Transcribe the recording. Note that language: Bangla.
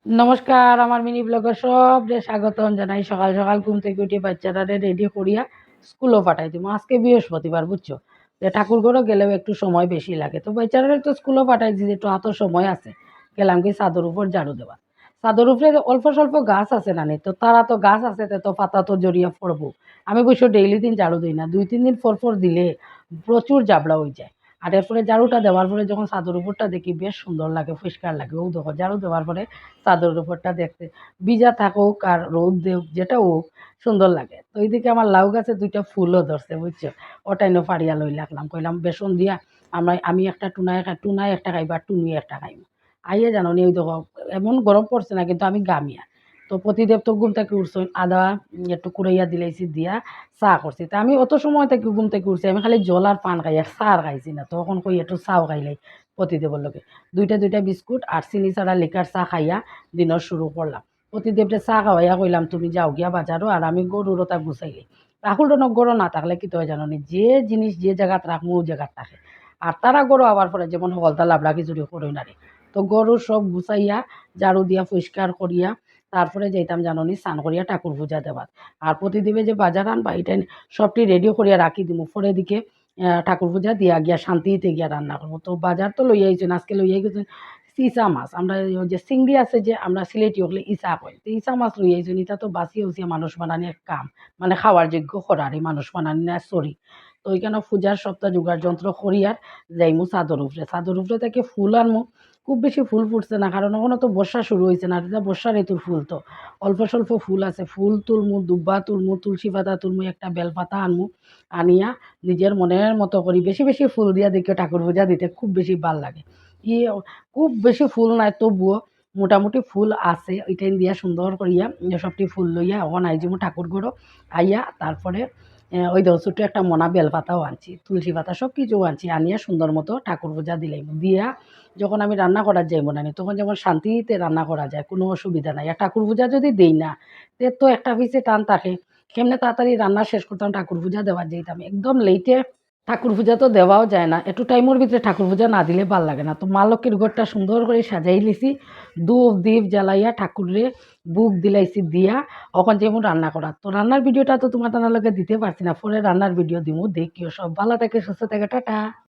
নমস্কার, আমার মিনি ব্লগে সবরে স্বাগতম জানাই। সকাল সকাল ঘুম থেকে উঠে বাচ্চাটারে রেডি করিয়া স্কুলও পাঠাই দিব। আজকে বৃহস্পতিবার বুঝছো, যে ঠাকুর ঘরও গেলেও একটু সময় বেশি লাগে, তো বাচ্চাটারে তো স্কুলও পাঠাইছি, যেহেতু হাতে সময় আছে গেলাম কি ছাদের উপর ঝাড়ু দেওয়া। ছাদের উপরে অল্প স্বল্প গাছ আছে না, তো তারা তো গাছ আছে, তো পাতা তো জড়িয়ে পড়বো। আমি অবশ্য ডেইলি দিন ঝাড়ু দিই না, 2-3 দিন পর পর দিলে প্রচুর জাবড়া হয়ে যায়। আর এরপরে ঝাড়ুটা দেওয়ার পরে যখন চাদর উপরটা দেখি বেশ সুন্দর লাগে, পরিষ্কার লাগে। ও দেখো ঝাড়ু দেওয়ার পরে চাদর উপরটা দেখতে ভিজা থাকুক আর রোদ দেউক যেটা হোক সুন্দর লাগে। তো এইদিকে আমার লাউ গাছে 2টা ফুলও ধরছে বুঝছো, ওটাই নো ফাড়িয়া লই লাগলাম, কইলাম বেসন দিয়া আমি একটা টুনায় একটা খাইবা, টুনি একটা খাইব। আইয়া জানো নি ওই দেখো এমন গরম পড়ছে না, কিন্তু আমি গামিয়া। তো প্রতিদেব তো ঘুম থেকে উঠছেন, আদা একটু কুড়াইয়া দিলাইছি, দিয়া চা করছি। তা আমি অত সময় থেকে ঘুম থেকে উঠছি, আমি খালি জল আর পান খাই, আর চা আর খাইছি না। তখন কই একটু চাও খাইলাই প্রতিদেবর লগে। দুইটা বিস্কুট আর চিনি ছাড়া লিকার চা খাইয়া দিনের শুরু করলাম। প্রতিদেবরে চা খাওয়াইয়া কইলাম তুমি যাও গিয়া বাজারও, আর আমি গরুর ওটা গুছাইলি। রাহুল রনক গরু না থাকলে কি তো জানো নি, যে জিনিস যে জায়গাত রাখবো ও জায়গাত থাকে। আর তারা গরু আবার পরে যেমন হলতা লাবলা খিচুড়ি করই নারে। তো গরু সব গুছাইয়া ঝাড়ু দিয়া পরিষ্কার করিয়া তারপরে যাইতাম জাননি স্নান করিয়া ঠাকুর পূজা দেবার। আর প্রতিদিনে যে বাজার আনবা এটা সবটি রেডি করিয়া রাখি দিব, পরে দিকে ঠাকুর পূজা দিয়া গিয়া শান্তিতে গিয়া রান্না করবো। তো বাজার তো লইয়া আইছেন, আজকে লইয়া গেছেন ইচা মাছ। আমরা ওই যে চিংড়ি আছে, যে আমরা সিলেটি হলে ইচা কই, তো ইচা মাছ লইয়া আইছেন। এটা তো বাঁচি উচিয়া মানুষ বানানি এক কাম, মানে খাওয়ার যোগ্য করারই মানুষ বানানি না সরি। তো ওইখানে পূজার সপ্তাহ জোগাড় যন্ত্র করিয়ার যাইমু চাদর উপরে থেকে ফুল আনমু। খুব বেশি ফুল ফুটছে না, কারণ ওখানে তো বর্ষা শুরু হয়েছে না, এটা বর্ষা ঋতুর ফুল। তো অল্প স্বল্প ফুল আছে, ফুল তুলমু, দুব্বা তুলমু, তুলসী পাতা তুলমু, একটা বেলপাতা আনমু। আনিয়া নিজের মনের মতো করি বেশি বেশি ফুল দিয়া দেখে ঠাকুর পূজা দিতে খুব বেশি ভাল লাগে। ই খুব বেশি ফুল নাই, তবুও মোটামুটি ফুল আছে, ওইটাই দিয়া সুন্দর করিয়া সবটি ফুল লইয়া ওখানে আই যাবো ঠাকুর ঘরও। আইয়া তারপরে ওই দেখো ছোট্ট একটা মোনা বেলপাতাও আনছি, তুলসী পাতা সব কিছু আনছি, আনিয়া সুন্দর মতো ঠাকুর পূজা দিলাম। দিয়া যখন আমি রান্না করার যাইব না, তখন যেমন শান্তিতে রান্না করা যায়, কোনো অসুবিধা নাই। আর ঠাকুর পূজা যদি দেই না, তে তো একটা পিছে টান থাকে, কেমনে তাড়াতাড়ি রান্না শেষ করতাম, ঠাকুর পূজা দেওয়ার যেতাম একদম লেটে। ঠাকুর পূজা তো দেওয়াও যায় না, একটু টাইমের ভিতরে ঠাকুর পূজা না দিলে ভাল লাগে না। তো মা লক্ষ্মীর ঘরটা সুন্দর করে সাজাই লিছি, ধূপ দীপ জ্বালাইয়া ঠাকুরে বুক দিলাইছি, দিয়া এখন যেমন রান্না করা। তো রান্নার ভিডিওটা তো তোমার লগে দিতে পারছি না, পরে রান্নার ভিডিও দিমু, দেখিও। সব ভালো থাকে, সুস্থ থাকে, টাটা।